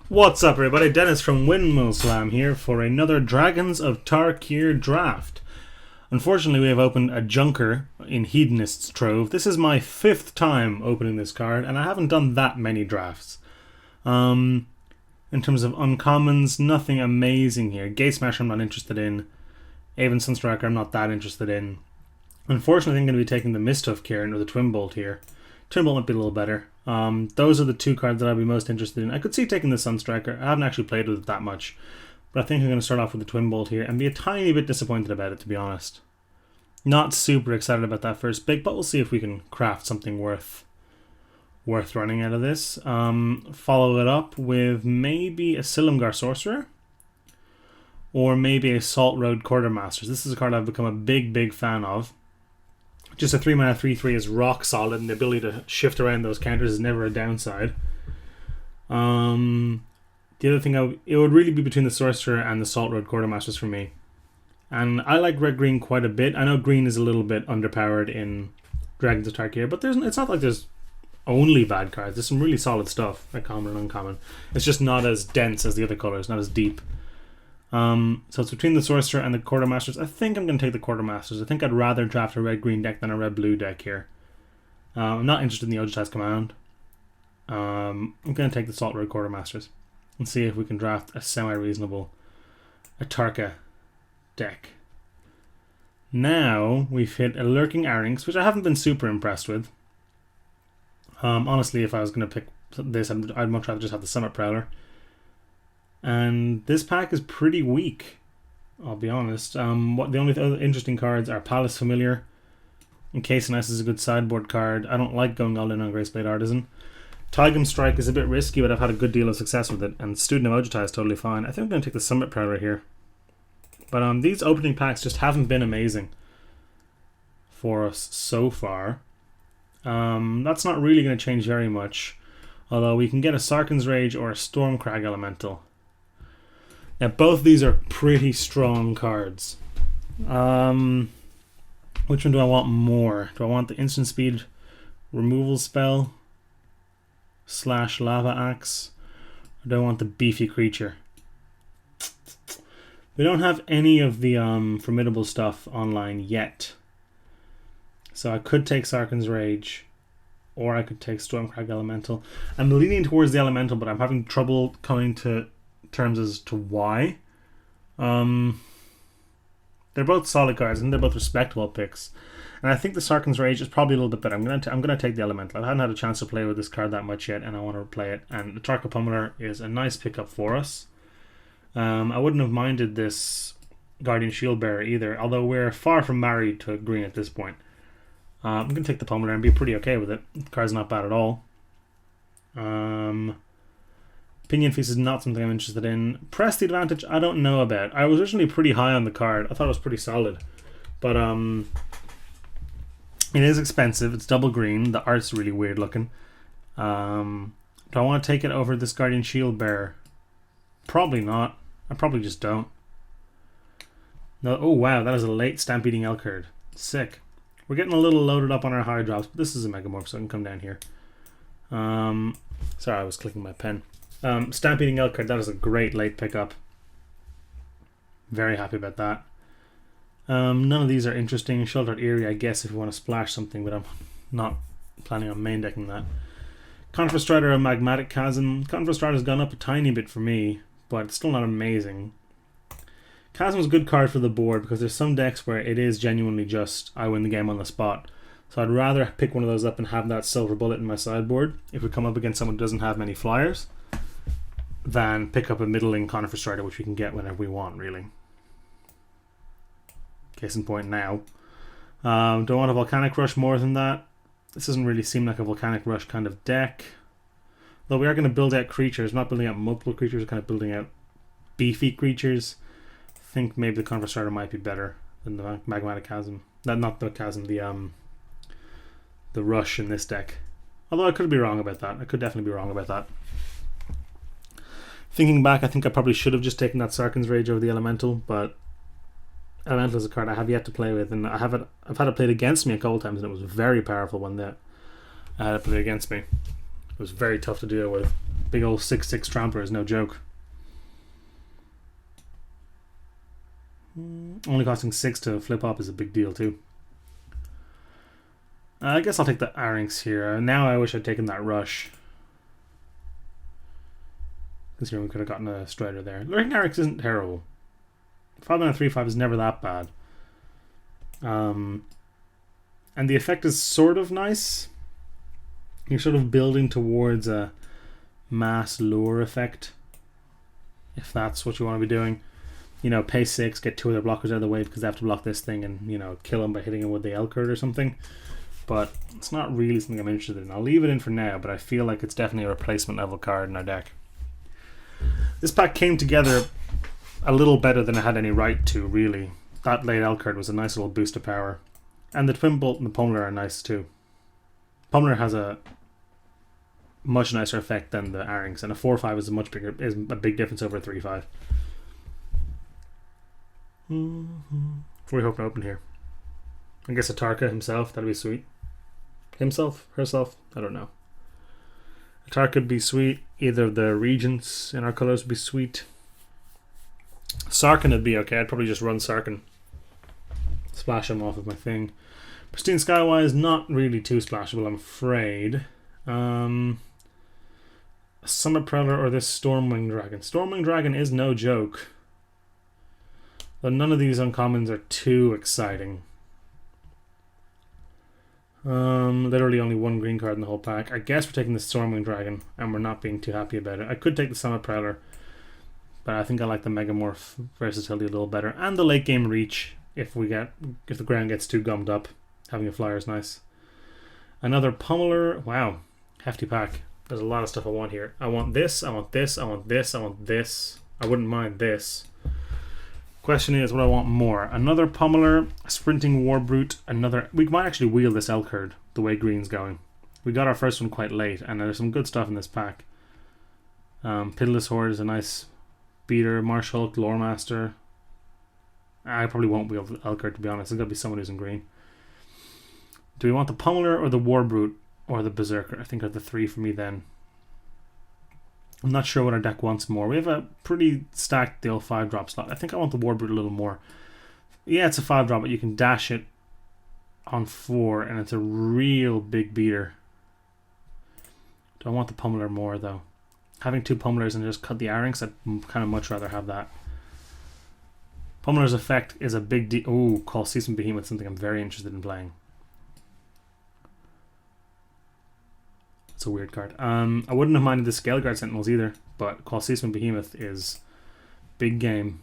What's up, everybody? Dennis from Windmill Slam here for another Dragons of Tarkir draft. Unfortunately, we have opened a junker in Hedonist's Trove. This is my 5th time opening this card, and I haven't done that many drafts. In terms of uncommons, nothing amazing here. Gate Smasher I'm not interested in. Aven Sunstriker I'm not that interested in. Unfortunately, I'm going to be taking the Misthuff Kieran or the Twin Bolt here. Twin Bolt might be a little better. Those are the two cards that I'd be most interested in. I could see taking the Sunstriker. I haven't actually played with it that much. But I think I'm going to start off with the Twin Bolt here and be a tiny bit disappointed about it, to be honest. Not super excited about that first pick, but we'll see if we can craft something worth running out of this. Follow it up with maybe a Silumgar Sorcerer. Or maybe a Salt Road Quartermasters. This is a card I've become a big fan of. Just a 3-mana 3/3 is rock solid, and the ability to shift around those counters is never a downside. The other thing, it would really be between the Sorcerer and the Salt Road Quartermasters for me. And I like red-green quite a bit. I know green is a little bit underpowered in Dragons of Tarkir, but it's not like there's only bad cards. There's some really solid stuff, like common and uncommon. It's just not as dense as the other colors, not as deep. So it's between the Sorcerer and the Quartermasters. I think I'm going to take the Quartermasters. I think I'd rather draft a red-green deck than a red-blue deck here. I'm not interested in the Ojutai's Command. I'm going to take the Salt Road Quartermasters and see if we can draft a semi-reasonable Atarka deck. Now we've hit a Lurking Arynx, which I haven't been super impressed with. Honestly, if I was going to pick this, I'd much rather just have the Summit Prowler. And this pack is pretty weak, I'll be honest. The only other interesting cards are Palace Familiar. Encasing is a good sideboard card. I don't like going all in on Graceblade Artisan. Tigum Strike is a bit risky, but I've had a good deal of success with it. And Student of Ojutai is totally fine. I think I'm going to take the Summit Prowler here. But these opening packs just haven't been amazing for us so far. That's not really going to change very much. Although we can get a Sarkhan's Rage or a Stormcrag Elemental. Now, both these are pretty strong cards. Which one do I want more? Do I want the instant speed removal spell / lava axe? Or do I want the beefy creature? We don't have any of the formidable stuff online yet. So I could take Sarkhan's Rage. Or I could take Stormcrag Elemental. I'm leaning towards the Elemental, but I'm having trouble coming to terms as to why. They're both solid cards and they're both respectable picks. And I think the Sarkhan's Rage is probably a little bit better. I'm gonna take the Elemental. I haven't had a chance to play with this card that much yet, and I want to play it. And the Tarka Pummeler is a nice pickup for us. I wouldn't have minded this Guardian Shieldbearer either, although we're far from married to green at this point. I'm going to take the Pummeler and be pretty okay with it. The card's not bad at all. Pinion Feast is not something I'm interested in. Press the Advantage, I don't know about. I was originally pretty high on the card. I thought it was pretty solid. But it is expensive. It's double green. The art's really weird looking. Do I want to take it over this Guardian Shieldbearer? Probably not. I probably just don't. No. Oh wow, that is a late Stampeding Elkherd. Sick. We're getting a little loaded up on our high drops, but this is a Megamorph, so I can come down here. Sorry, I was clicking my pen. Stampeding Elkherd, that is a great late pickup. Very happy about that. None of these are interesting. Sheltered Eerie, I guess, if you want to splash something, but I'm not planning on main decking that. Confra Strider or Magmatic Chasm. Confra Strider's gone up a tiny bit for me, but it's still not amazing. Chasm's a good card for the board because there's some decks where it is genuinely just I win the game on the spot. So I'd rather pick one of those up and have that silver bullet in my sideboard if we come up against someone who doesn't have many flyers than pick up a middling Conifer Strider, which we can get whenever we want, really. Case in point now. Don't want a Volcanic Rush more than that. This doesn't really seem like a Volcanic Rush kind of deck. Though we are going to build out creatures, not building out multiple creatures, we're kind of building out beefy creatures. I think maybe the Converse Starter might be better than the Magmatic Chasm. Not the Chasm, the Rush in this deck. Although I could be wrong about that. I could definitely be wrong about that. Thinking back, I think I probably should have just taken that Sarkhan's Rage over the Elemental, but Elemental is a card I have yet to play with, and I've had it played against me a couple times, and it was very powerful when I had it played against me. It was very tough to deal with. Big old 6/6 trampler is no joke. Only costing 6 to flip up is a big deal too. I guess I'll take the Arynx here. Now I wish I'd taken that Rush. Considering we could have gotten a Strider there. Lurking Arynx isn't terrible. 5 mana 3/5 is never that bad. And the effect is sort of nice. You're sort of building towards a mass lure effect, if that's what you want to be doing. You know, pay 6, get 2 of their blockers out of the way because they have to block this thing, and, you know, kill them by hitting them with the Elkerd or something. But it's not really something I'm interested in. I'll leave it in for now, but I feel like it's definitely a replacement level card in our deck. This pack came together a little better than it had any right to, really. That late Elkerd was a nice little boost of power. And the Twin Bolt and the Pummeler are nice too. Pummeler has a much nicer effect than the Arynx, and a 4/5 is a big difference over a 3/5. What are we hoping to open here? I guess a Tarka himself, that'd be sweet. Himself? Herself? I don't know. A Tarka would be sweet. Either of the regents in our colours would be sweet. Sarkhan would be okay. I'd probably just run Sarkhan. Splash him off of my thing. Pristine Skywise, not really too splashable, I'm afraid. A Summit Prowler or this Stormwing Dragon. Stormwing Dragon is no joke. Though none of these uncommons are too exciting. Literally only one green card in the whole pack. I guess we're taking the Stormwing Dragon, and we're not being too happy about it. I could take the Summit Prowler, but I think I like the Megamorph versatility a little better, and the late game reach. If the ground gets too gummed up, having a flyer is nice. Another Pummeler. Wow, hefty pack. There's a lot of stuff I want here. I want this. I want this. I want this. I want this. I wouldn't mind this. Question is, what do I want more? Another Pummeler, a Sprinting Warbrute, another... We might actually wheel this Elkerd, the way green's going. We got our first one quite late, and there's some good stuff in this pack. Pitiless Horde is a nice beater. Marshhulk, Loremaster. I probably won't wheel Elkerd, to be honest. There's got to be someone who's in green. Do we want the Pummeler or the Warbrute or the Berserker? I think are the three for me then. I'm not sure what our deck wants more. We have a pretty stacked deal 5-drop slot. I think I want the Warbrute a little more. Yeah, it's a 5-drop, but you can dash it on 4, and it's a real big beater. Do I want the Pummeler more, though? Having 2 Pummelers and just cut the Arynx, I'd kind of much rather have that. Pummeler's effect is a big deal. Ooh, Call Seismic Behemoth, something I'm very interested in playing. It's a weird card. I wouldn't have minded the Scale Guard Sentinels either, but Call Seismic Behemoth is big game,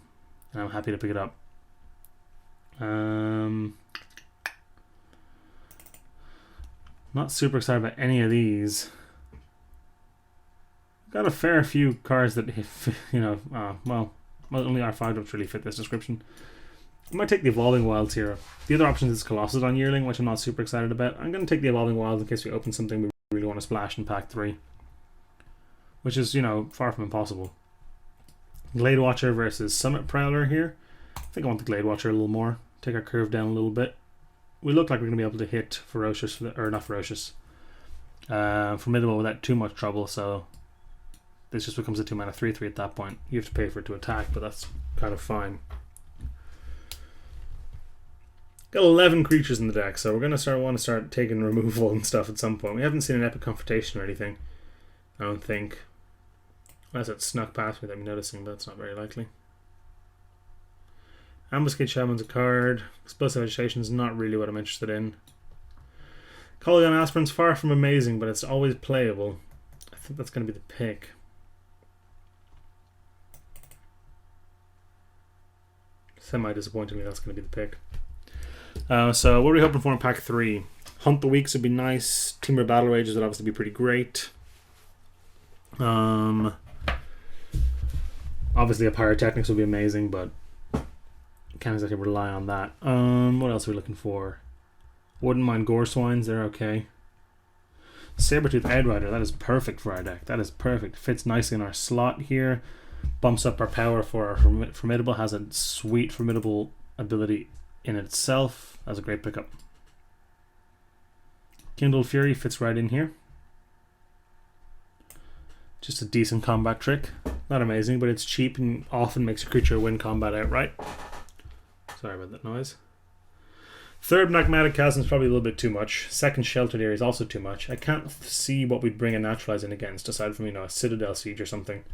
and I'm happy to pick it up. Not super excited about any of these. Got a fair few cards that, you know, well, only our 5-drops really fit this description. I might take the Evolving Wilds here. The other option is Colossadon Yearling, which I'm not super excited about. I'm going to take the Evolving Wilds in case we open something we really want to splash in pack 3, which is, you know, far from impossible. Glade Watcher versus Summit Prowler here. I think I want the Glade Watcher a little more. Take our curve down a little bit. We look like we're going to be able to hit Ferocious, or not Ferocious, Formidable without too much trouble, so this just becomes a 2-mana 3/3 at that point. You have to pay for it to attack, but that's kind of fine. Got 11 creatures in the deck, so we're going to want to start taking removal and stuff at some point. We haven't seen an Epic Confrontation or anything, I don't think. Unless it snuck past me without me noticing, but that's not very likely. Ambuscade Shaman's a card. Explosive Agitation is not really what I'm interested in. Polygon Aspirant's far from amazing, but it's always playable. I think that's going to be the pick. Semi-disappointingly, that's going to be the pick. So what are we hoping for in pack 3? Hunt the Weeks would be nice. Temur Battle Rages would obviously be pretty great. Obviously a Pyrotechnics would be amazing, but can't exactly rely on that. What else are we looking for? Wouldn't mind Gore Swines, they're okay. Sabertooth Outrider, that is perfect for our deck. That is perfect. Fits nicely in our slot here. Bumps up our power for our Formidable. Has a sweet Formidable ability in itself. That's a great pickup. Kindled Fury fits right in here. Just a decent combat trick. Not amazing, but it's cheap and often makes a creature win combat outright. Sorry about that noise. Third Magmatic Chasm is probably a little bit too much. Second Sheltered Area is also too much. I can't see what we'd bring a Naturalize in against, aside from, a Citadel Siege or something.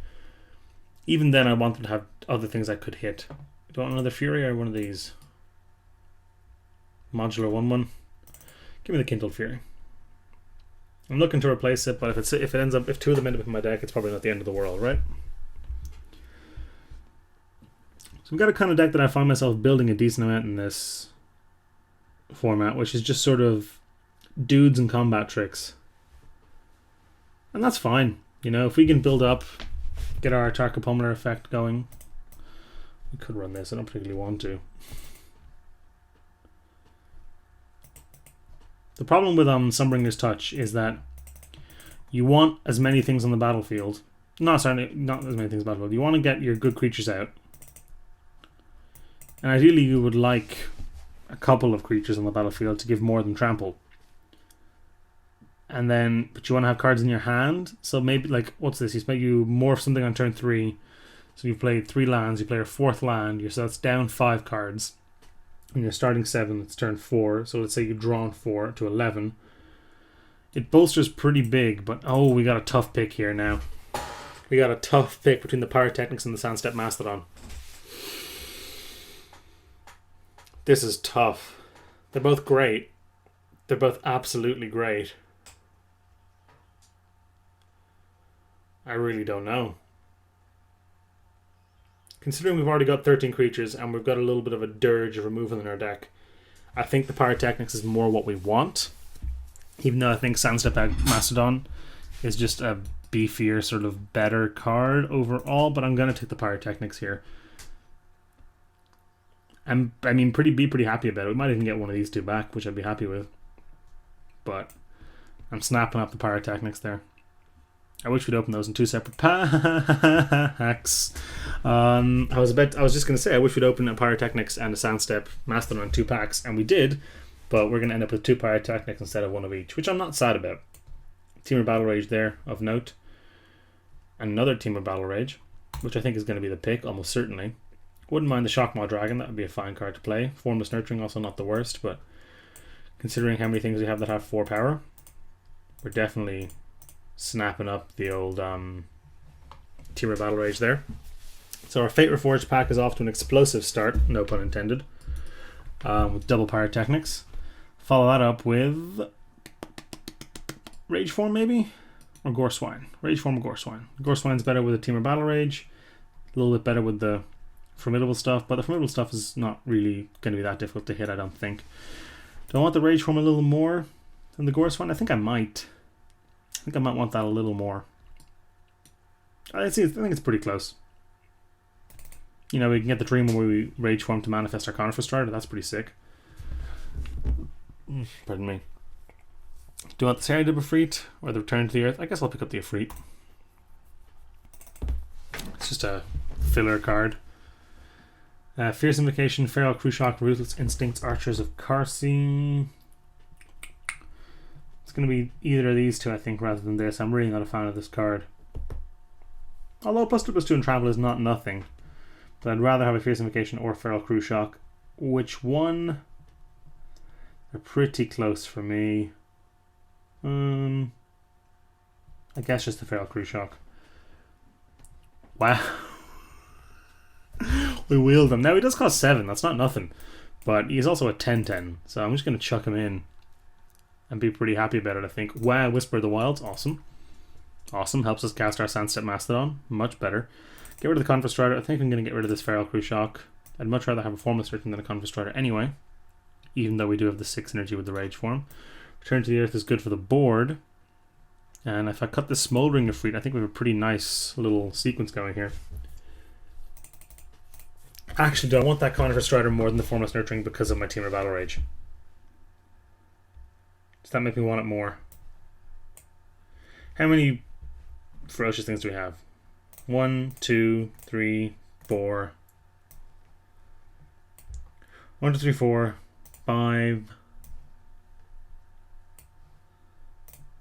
Even then, I wanted to have other things I could hit. Do I want another Fury or one of these? Modular 1/1. Give me the Kindled Fury. I'm looking to replace it, but if two of them end up in my deck, it's probably not the end of the world, right? So we've got a kind of deck that I find myself building a decent amount in this format, which is just sort of dudes and combat tricks. And that's fine. If we can build up, get our Tarka Pummeler effect going. We could run this, I don't particularly want to. The problem with Sunbringer's Touch is that you want as many things on the battlefield. No, sorry, not as many things on the battlefield. You want to get your good creatures out. And ideally you would like a couple of creatures on the battlefield to give more than trample. But you want to have cards in your hand. So maybe, what's this? You morph something on turn 3. So you've played 3 lands, you play your 4th land, so that's down 5 cards. And you're starting 7, it's turn 4. So let's say you've drawn 4 to 11. It bolsters pretty big, but we got a tough pick here now. We got a tough pick between the Pyrotechnics and the Sandstep Mastodon. This is tough. They're both great. They're both absolutely great. I really don't know. Considering we've already got 13 creatures and we've got a little bit of a dirge of removal in our deck, I think the Pyrotechnics is more what we want. Even though I think Sandstep Mastodon is just a beefier, sort of better card overall, but I'm going to take the Pyrotechnics here. Be pretty happy about it. We might even get one of these two back, which I'd be happy with. But I'm snapping up the Pyrotechnics there. I wish we'd open those in 2 separate packs. I was just going to say, I wish we'd open a Pyrotechnics and a Sandstep Mastodon in 2 packs, and we did, but we're going to end up with 2 Pyrotechnics instead of 1 of each, which I'm not sad about. Temur Battle Rage there, of note. Another Temur Battle Rage, which I think is going to be the pick, almost certainly. Wouldn't mind the Shockmaw Dragon, that would be a fine card to play. Formless Nurturing, also not the worst, but considering how many things we have that have 4 power, we're definitely snapping up the old Temur Battle Rage there. So our Fate Reforged pack is off to an explosive start, no pun intended, with double Pyrotechnics. Follow that up with Rage Form, maybe? Or Goreswine. Rage Form or Goreswine. Goreswine's better with a Temur Battle Rage, a little bit better with the Formidable stuff, but the Formidable stuff is not really going to be that difficult to hit, I don't think. Do I want the Rage Form a little more than the Goreswine? I think I might. I think I might want that a little more. I think it's pretty close. We can get the Dream where we Rage Form to manifest our Conifer Strider. That's pretty sick. Pardon me. Do you want the Serrated Ifrit or the Return to the Earth? I guess I'll pick up the Ifrit. It's just a filler card. Fierce Invocation, Feral Cruciak, Ruthless Instincts, Archers of Karsi. It's going to be either of these two, I think, rather than this. I'm really not a fan of this card. Although +2/+2 and Travel is not nothing. But I'd rather have a Fierce Invocation or Feral Cruciak. Which one? They're pretty close for me. I guess just the Feral Cruciak. Wow. We wield him. Now he does cost 7, that's not nothing. But he's also a 10/10, so I'm just going to chuck him in and be pretty happy about it, I think. Wow, Whisper of the Wilds, awesome. Awesome, helps us cast our Sandstep Mastodon, much better. Get rid of the Conifer Strider. I think I'm going to get rid of this Feral Cruciak. I'd much rather have a Formless Nurturing than a Conifer Strider anyway, even though we do have the 6 energy with the Rage Form. Return to the Earth is good for the board. And if I cut the Smoldering Ifrit, I think we have a pretty nice little sequence going here. Actually, do I want that Conifer Strider more than the Formless Nurturing because of my Temur Battle Rage? Does that make me want it more? How many ferocious things do we have? 1, 2, 3, 4. 1, 2, 3, 4, 5,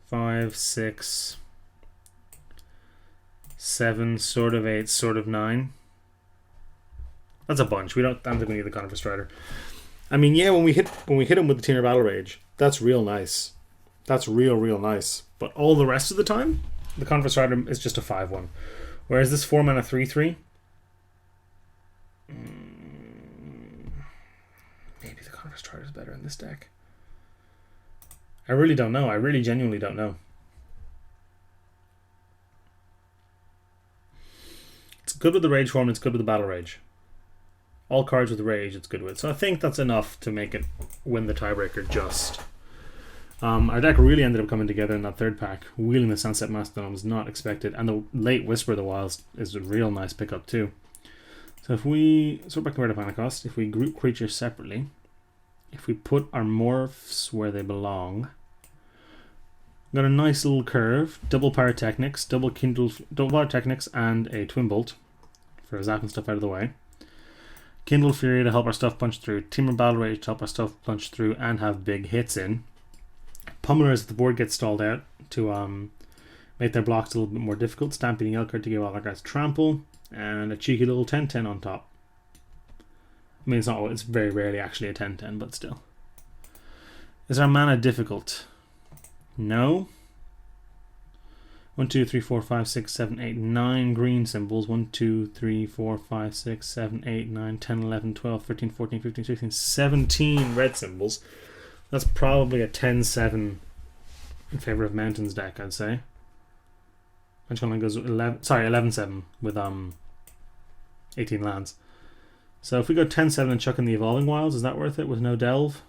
5, 6, 7, sort of 8, sort of 9. That's a bunch. I don't think we need the Conifer Strider. I mean, yeah, when we hit him with the Temur Battle Rage, that's real nice. That's real nice. But all the rest of the time, the Conifer Strider is just a 5/1. Whereas this 4 mana 3/3, maybe the Conifer Strider is better in this deck. I really don't know. I really genuinely don't know. It's good with the Rage form, it's good with the Battle Rage. All cards with Rage it's good with. So I think that's enough to make it win the tiebreaker just. Our deck really ended up coming together in that third pack. Wheeling the Sunset Mastodon was not expected. And the late Whisper of the Wilds is a real nice pickup too. So if we sort by converted mana cost, if we group creatures separately, if we put our morphs where they belong, got a nice little curve, double Pyrotechnics, double Pyrotechnics, and a Twin Bolt for zapping stuff out of the way. Kindle Fury to help our stuff punch through, Temur Battle Rage to help our stuff punch through and have big hits in. Pummelers if the board gets stalled out to make their blocks a little bit more difficult. Stampeding Elkart to give all our guys trample, and a cheeky little 10/10 on top. I mean, it's very rarely actually a 10/10, but still. Is our mana difficult? No. 1, 2, 3, 4, 5, 6, 7, 8, 9 green symbols. 1, 2, 3, 4, 5, 6, 7, 8, 9, 10, 11, 12, 13, 14, 15, 16, 17 red symbols. That's probably a 10-7 in favor of Mountains deck, I'd say. Which one goes 11-7 with 18 lands. So if we go 10-7 and chuck in the Evolving Wilds, is that worth it with no Delve?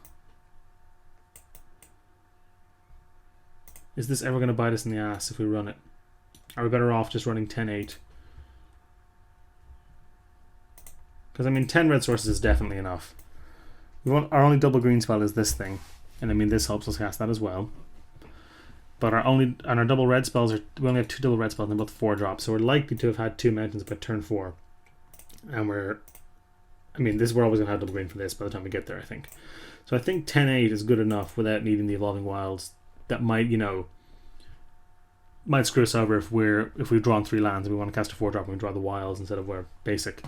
Is this ever going to bite us in the ass if we run it? Are we better off just running 10-8? Because I mean 10 red sources is definitely enough. Our only double green spell is this thing, and I mean this helps us cast that as well. But our double red spells we only have 2 double red spells and they're both 4-drops, so we're likely to have had 2 mountains by turn 4. And we're always gonna have double green for this by the time we get there, I think. So I think 10-8 is good enough without needing the Evolving Wilds. That might screw us over if we've drawn 3 lands and we want to cast a 4-drop and we draw the wilds instead of our basic.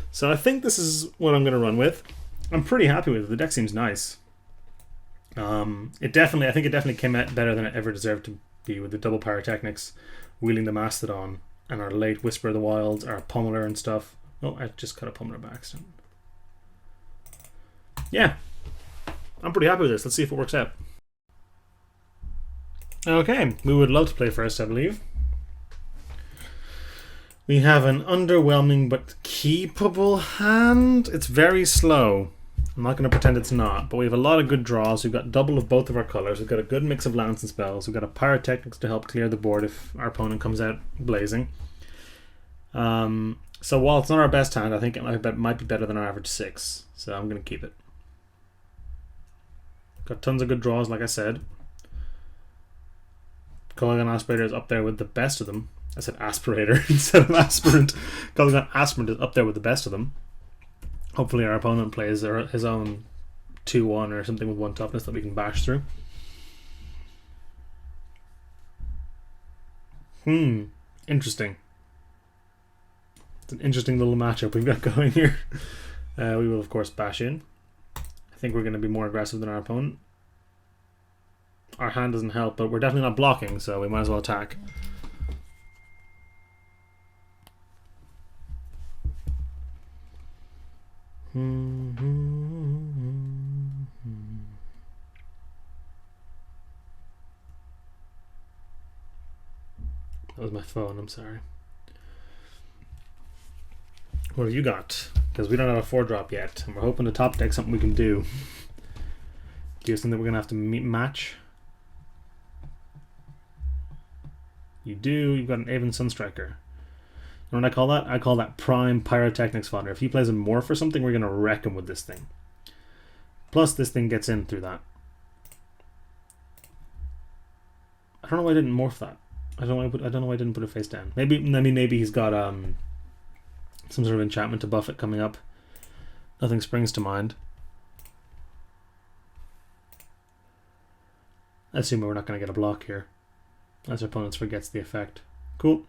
So I think this is what I'm gonna run with. I'm pretty happy with it. The deck seems nice. I think it definitely came out better than it ever deserved to be with the double Pyrotechnics, wheeling the Mastodon, and our late Whisper of the Wilds, our Pummeler and stuff. Oh, I just cut a Pummeler by accident. Yeah, I'm pretty happy with this. Let's see if it works out. Okay, we would love to play first, I believe. We have an underwhelming but keepable hand. It's very slow. I'm not going to pretend it's not, but we have a lot of good draws. We've got double of both of our colours. We've got a good mix of lands and spells. We've got a Pyrotechnics to help clear the board if our opponent comes out blazing. So while it's not our best hand, I think it might be better than our average 6. So I'm going to keep it. Got tons of good draws, like I said. Kolaghan Aspirator is up there with the best of them. I said aspirator instead of aspirant. Kolaghan Aspirant is up there with the best of them. Hopefully our opponent plays his own 2-1 or something with 1 toughness that we can bash through. Interesting. It's an interesting little matchup we've got going here. We will of course bash in. I think we're going to be more aggressive than our opponent. Our hand doesn't help, but we're definitely not blocking, so we might as well attack. That was my phone, I'm sorry. What have you got? Because we don't have a 4-drop yet, and we're hoping to top deck something we can do. Do you have something we're going to have to match? You do. You've got an Avon Sunstriker. You know what I call that? I call that prime Pyrotechnics fodder. If he plays a morph or something, we're going to wreck him with this thing. Plus, this thing gets in through that. I don't know why I didn't morph that. I don't know why I didn't put it face down. Maybe he's got some sort of enchantment to buff it coming up. Nothing springs to mind. I assume we're not going to get a block here. As our opponent forgets the effect. Cool.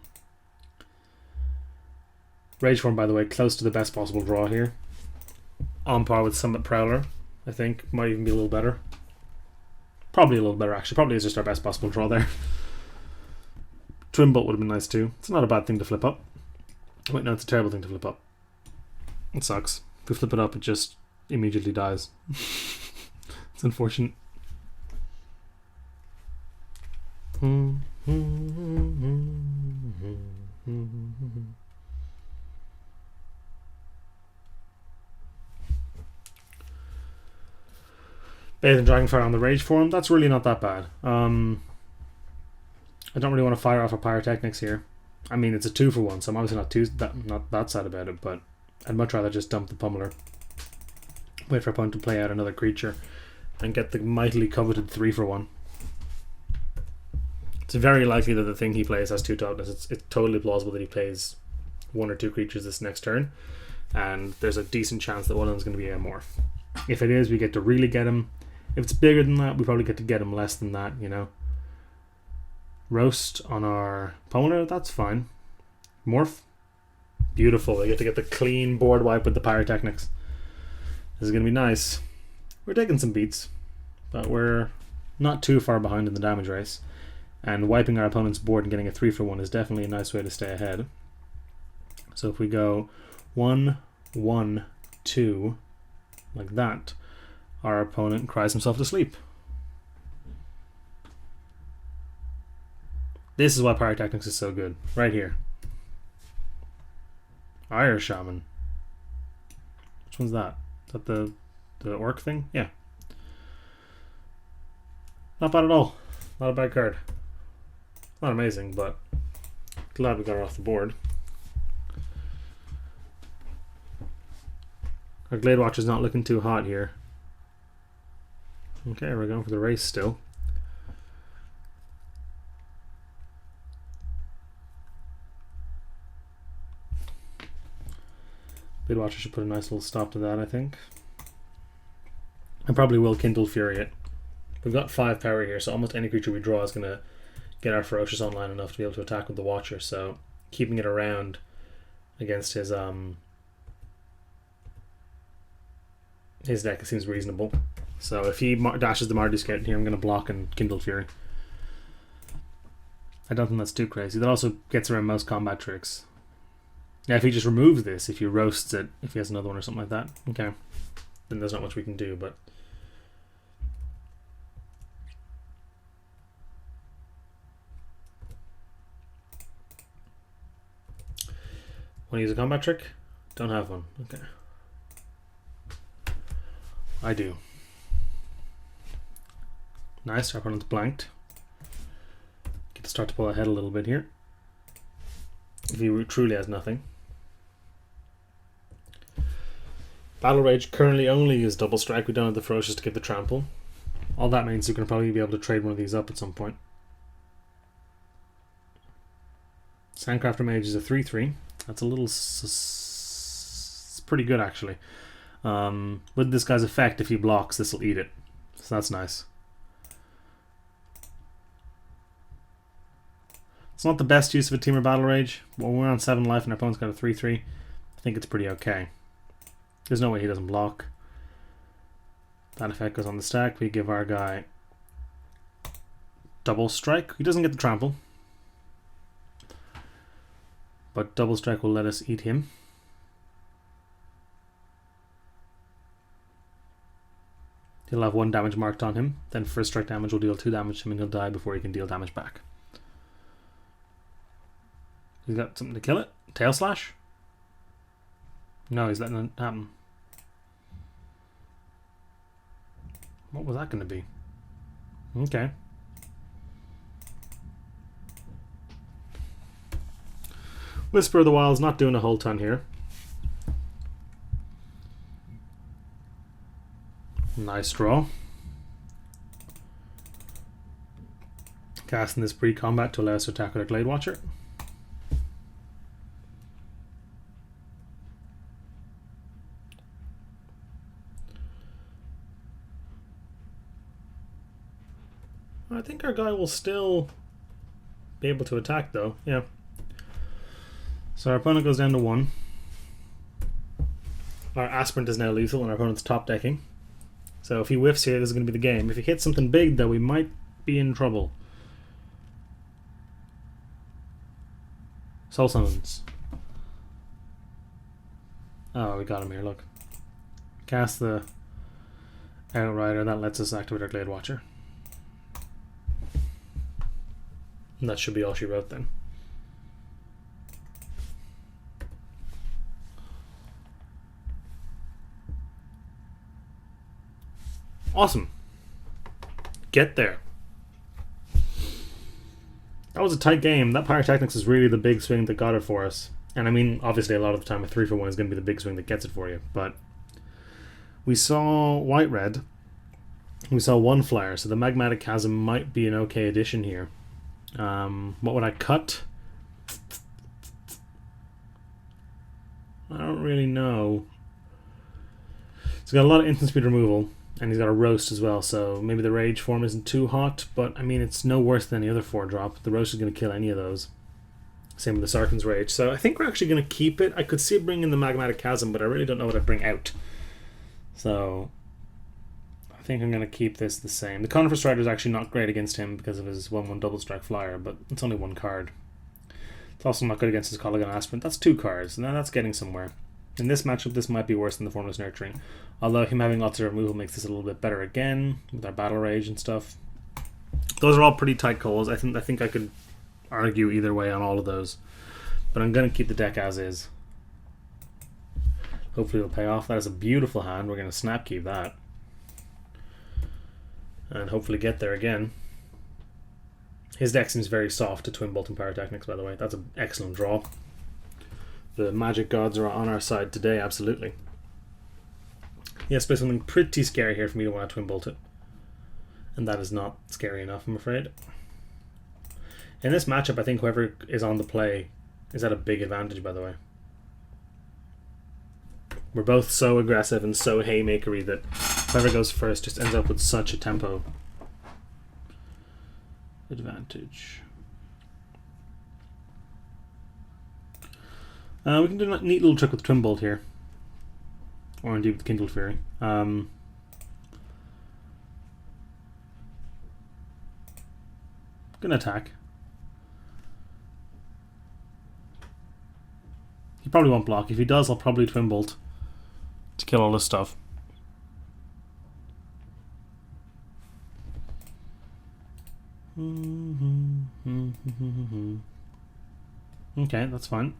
Rage form, by the way, close to the best possible draw here. On par with Summit Prowler, I think. Might even be a little better. Probably a little better, actually. Probably is just our best possible draw there. Twin Bolt would have been nice too. It's not a bad thing to flip up. Wait, no, it's a terrible thing to flip up. It sucks. If we flip it up, it just immediately dies. It's unfortunate. Bathing Dragonfire on the Rage form, that's really not that bad. I don't really want to fire off a Pyrotechnics here. I mean, it's a 2-for-1, so I'm obviously not that sad about it, but I'd much rather just dump the Pummeler. Wait for opponent to play out another creature and get the mightily coveted 3-for-1. It's very likely that the thing he plays has 2 toughness. It's totally plausible that he plays 1 or 2 creatures this next turn, and there's a decent chance that one of them is going to be a morph. If it is, we get to really get him. If it's bigger than that, we probably get to get him less than that, you know. Roast on our Pummeler, that's fine. Morph, beautiful. We get to get the clean board wipe with the Pyrotechnics. This is going to be nice. We're taking some beats, but we're not too far behind in the damage race. And wiping our opponent's board and getting a 3-for-1 is definitely a nice way to stay ahead. So if we go 1, 1, 2, like that, our opponent cries himself to sleep. This is why Pyrotechnics is so good. Right here. Ire Shaman. Which one's that? Is that the orc thing? Yeah. Not bad at all. Not a bad card. Not amazing, but glad we got it off the board. Our Glade Watcher's not looking too hot here. Okay, we're going for the race still. Glade Watcher should put a nice little stop to that, I think. I probably will Kindle Fury it. We've got 5 power here, so almost any creature we draw is going to get our Ferocious online enough to be able to attack with the Watcher, so keeping it around against his deck seems reasonable. So if he dashes the Mardu Scout here, I'm going to block and Kindle Fury. I don't think that's too crazy. That also gets around most combat tricks. Now if he just removes this, if he roasts it, if he has another one or something like that, okay, then there's not much we can do, but want to use a combat trick? Don't have one. Okay. I do. Nice, our opponent's blanked. Get to start to pull ahead a little bit here. If he truly has nothing. Battle Rage currently only use double strike. We don't have the Ferocious to get the trample. All that means you're going to probably be able to trade one of these up at some point. Sandcrafter Mage is a 3-3. That's a little... it's pretty good, actually. With this guy's effect, if he blocks, this will eat it. So that's nice. It's not the best use of a Teamer Battle Rage. When we're on 7 life and our opponent's got a 3-3, I think it's pretty okay. There's no way he doesn't block. That effect goes on the stack. We give our guy double strike. He doesn't get the trample, but double strike will let us eat him. He'll have 1 damage marked on him. Then first strike damage will deal 2 damage to him and he'll die before he can deal damage back. He's got something to kill it. Tail Slash? No, he's letting it happen. What was that going to be? Okay. Whisper of the Wild's not doing a whole ton here. Nice draw. Casting this pre-combat to allow us to attack with a Glade Watcher. I think our guy will still be able to attack though, yeah. So our opponent goes down to 1. Our Aspirant is now lethal and our opponent's top decking. So if he whiffs here, this is going to be the game. If he hits something big, though, we might be in trouble. Soul Summons. Oh, we got him here, look. Cast the Outrider, that lets us activate our Glade Watcher. And that should be all she wrote then. Awesome. Get there. That was a tight game. That Pyrotechnics is really the big swing that got it for us. And I mean, obviously a lot of the time a 3-for-1 is going to be the big swing that gets it for you. But we saw white-red. We saw one flyer, so the Magmatic Chasm might be an okay addition here. What would I cut? I don't really know. He's got a lot of instant speed removal. And he's got a roast as well, so maybe the rage form isn't too hot, but I mean, it's no worse than any other 4-drop. The roast is going to kill any of those. Same with the Sarkhan's Rage. So I think we're actually going to keep it. I could see it bringing in the Magmatic Chasm, but I really don't know what I'd bring out. So I think I'm going to keep this the same. The Conifer Strider is actually not great against him because of his 1/1 double strike flyer, but it's only one card. It's also not good against his Colligan Aspirant. That's 2 cards. Now that's getting somewhere. In this matchup, this might be worse than the Formless Nurturing. Although him having lots of removal makes this a little bit better again, with our Battle Rage and stuff. Those are all pretty tight calls. I think I could argue either way on all of those. But I'm going to keep the deck as is. Hopefully it'll pay off. That is a beautiful hand. We're going to snap keep that. And hopefully get there again. His deck seems very soft to Twin Bolt and Pyrotechnics, by the way. That's an excellent draw. The magic gods are on our side today, absolutely. He has to play something pretty scary here for me to want to Twin Bolt it. And that is not scary enough, I'm afraid. In this matchup, I think whoever is on the play is at a big advantage, by the way. We're both so aggressive and so haymakery that whoever goes first just ends up with such a tempo advantage. We can do a neat little trick with Twin Bolt here. Or indeed with Kindled Fury. Gonna attack. He probably won't block. If he does, I'll probably Twin Bolt to kill all this stuff. Okay, that's fine.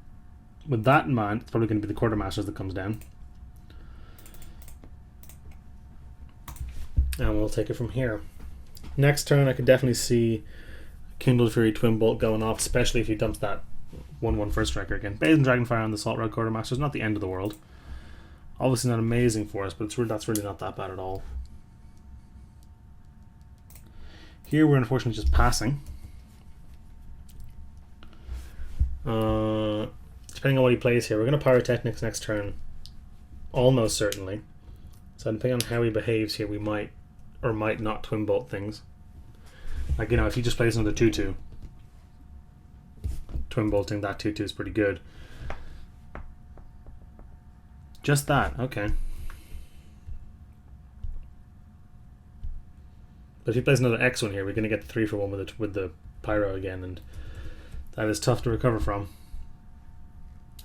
With that in mind, it's probably going to be the Quartermasters that comes down. And we'll take it from here. Next turn, I could definitely see Kindled Fury Twin Bolt going off, especially if he dumps that 1/1 first striker again. Brazen Dragonfire on the Salt Road Quartermaster is not the end of the world. Obviously not amazing for us, but that's really not that bad at all. Here we're unfortunately just passing. Depending on what he plays here, we're going to Pyrotechnics next turn. Almost certainly. So depending on how he behaves here, we might or might not Twin Bolt things. Like, you know, if he just plays another 2/2, Twin Bolting that 2/2 is pretty good. Just that, okay. But if he plays another X1 here, we're going to get the 3-for-1 with the Pyro again, and that is tough to recover from.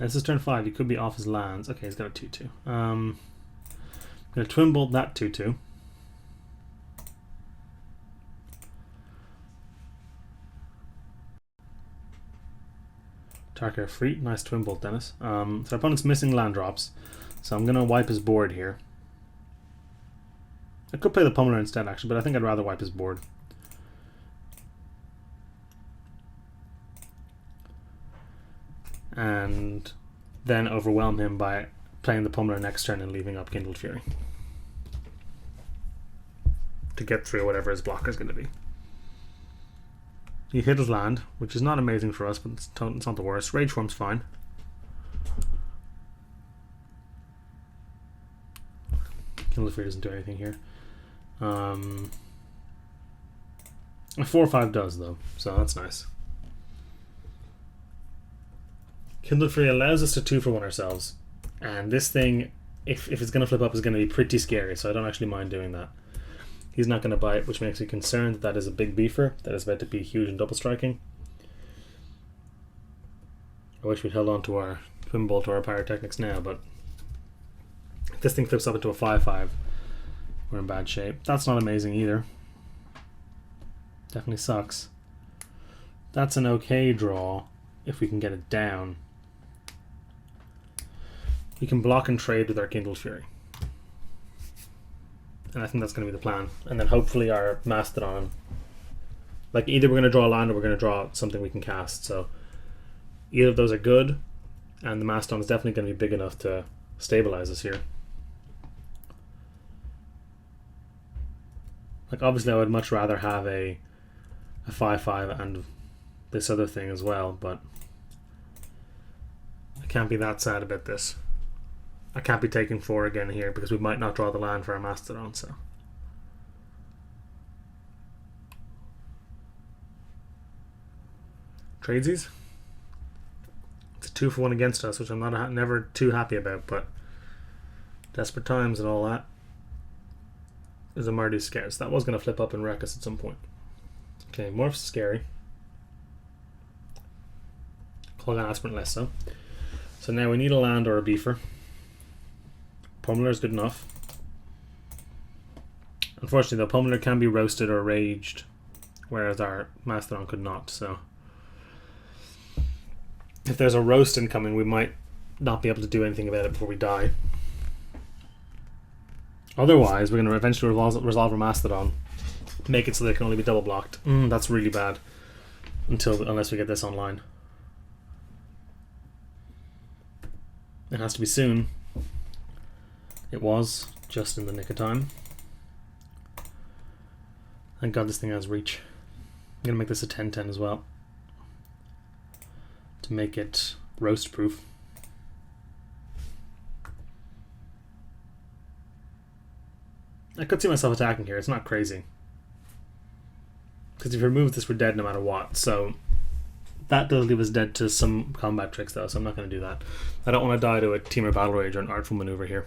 And this is turn 5, he could be off his lands. Okay, he's got a 2/2. I'm going to Twin Bolt that 2/2. Tarkir Freet, nice Twin Bolt, Dennis. So our opponent's missing land drops, so I'm going to wipe his board here. I could play the Pummeler instead, actually, but I think I'd rather wipe his board. And then overwhelm him by playing the Pummeler next turn and leaving up Kindled Fury to get through whatever his blocker is going to be. He hit his land, which is not amazing for us, but it's not the worst. Rage Form's fine. Kindled Fury doesn't do anything here. A 4/5 does, though, so that's nice. Kindled Fury allows us to 2-for-1 ourselves, and this thing if it's going to flip up, is going to be pretty scary, so I don't actually mind doing that. He's not going to bite, which makes me concerned that that is a big beefer that is about to be huge and double striking. I wish we'd held on to our Twin Bolt or our Pyrotechnics now, but if this thing flips up into a 5-5, we're in bad shape. That's not amazing either. Definitely sucks. That's an okay draw if we can get it down. We can block and trade with our Kindled Fury. And I think that's going to be the plan. And then hopefully our Mastodon, like either we're going to draw a land or we're going to draw something we can cast. So either of those are good, and the Mastodon is definitely going to be big enough to stabilize us here. Like obviously I would much rather have a 5-5 and this other thing as well, but I can't be that sad about this. I can't be taking 4 again here because we might not draw the land for our Mastodon, so. Tradesies. It's a 2-for-1 against us, which I'm never too happy about, but desperate times and all that. There's a Mardu Scarce. That was going to flip up and wreck us at some point. Okay, Morph's scary. Clogon Aspirant less so. So now we need a land or a beefer. Pummeler is good enough. Unfortunately though, Pummeler can be roasted or raged, whereas our Mastodon could not, so if there's a roast incoming, we might not be able to do anything about it before we die. Otherwise, we're going to eventually resolve our Mastodon, make it so they can only be double blocked. That's really bad. Unless we get this online. It has to be soon. It was just in the nick of time. Thank God this thing has reach. I'm going to make this a 10-10 as well, to make it roast proof. I could see myself attacking here. It's not crazy. Because if you remove this, we're dead no matter what. So that does leave us dead to some combat tricks though, so I'm not going to do that. I don't want to die to a Temur Battle Rage or an Artful Maneuver here.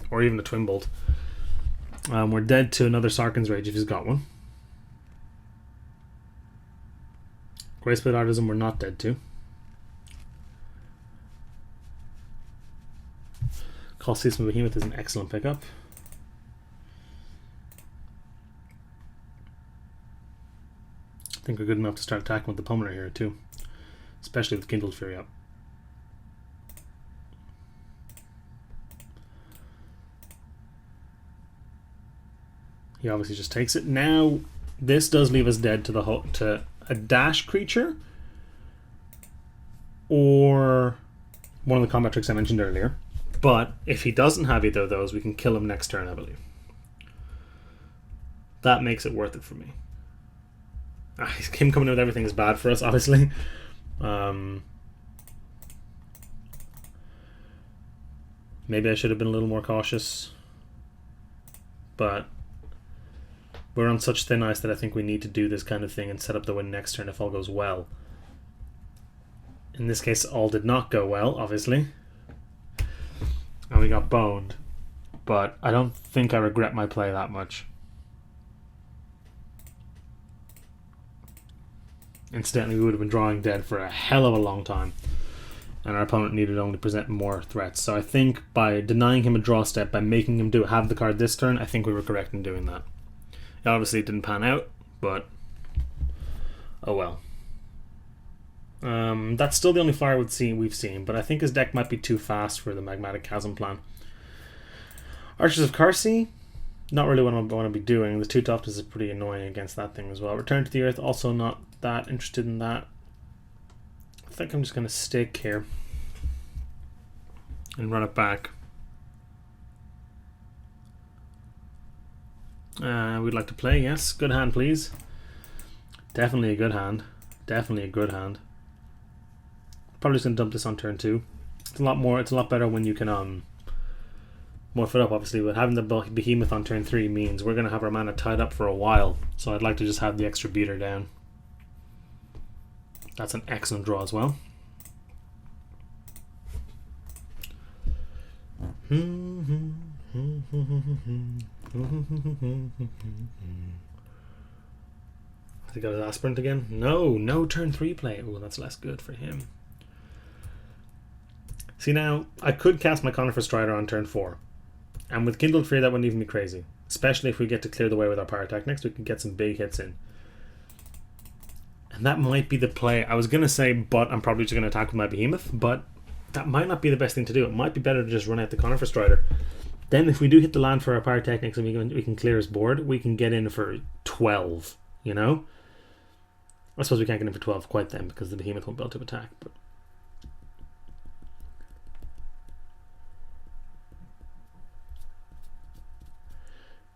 Or even a Twin Bolt. We're dead to another Sarkhan's Rage if he's got one. Greysplit Artisan we're not dead to. Colosseum Behemoth is an excellent pickup. I think we're good enough to start attacking with the Pummeler here too. Especially with Kindled Fury up. He obviously just takes it. Now, this does leave us dead to a dash creature or one of the combat tricks I mentioned earlier. But if he doesn't have either of those, we can kill him next turn, I believe. That makes it worth it for me. Him coming in with everything is bad for us, obviously. Maybe I should have been a little more cautious. But we're on such thin ice that I think we need to do this kind of thing and set up the win next turn if all goes well. In this case, all did not go well, obviously. And we got boned. But I don't think I regret my play that much. Incidentally, we would have been drawing dead for a hell of a long time. And our opponent needed only present more threats. So I think by denying him a draw step, by making him have the card this turn, I think we were correct in doing that. Obviously it didn't pan out, but oh well. That's still the only fire we've seen, but I think his deck might be too fast for the Magmatic Chasm plan. Archers of Karsi, not really what I want to be doing. The 2 toughness is pretty annoying against that thing as well. Return to the Earth, also not that interested in that. I think I'm just going to stick here and run it back. We'd like to play, yes. Good hand, please. Definitely a good hand. Definitely a good hand. Probably just going to dump this on turn 2. It's a lot better when you can morph it up, obviously, but having the Behemoth on turn 3 means we're going to have our mana tied up for a while. So I'd like to just have the extra beater down. That's an excellent draw as well. Has he got his aspirant again? No turn 3 play. Oh, that's less good for him. See, now, I could cast my Conifer Strider on turn 4. And with Kindled Fury, that wouldn't even be crazy. Especially if we get to clear the way with our Pyrotechnics, we can get some big hits in. And that might be the play. I was going to say, but I'm probably just going to attack with my Behemoth, but that might not be the best thing to do. It might be better to just run out the Conifer Strider. Then if we do hit the land for our Pyrotechnics and we can clear his board, we can get in for 12, you know? I suppose we can't get in for 12 quite then because the Behemoth won't be able to attack. But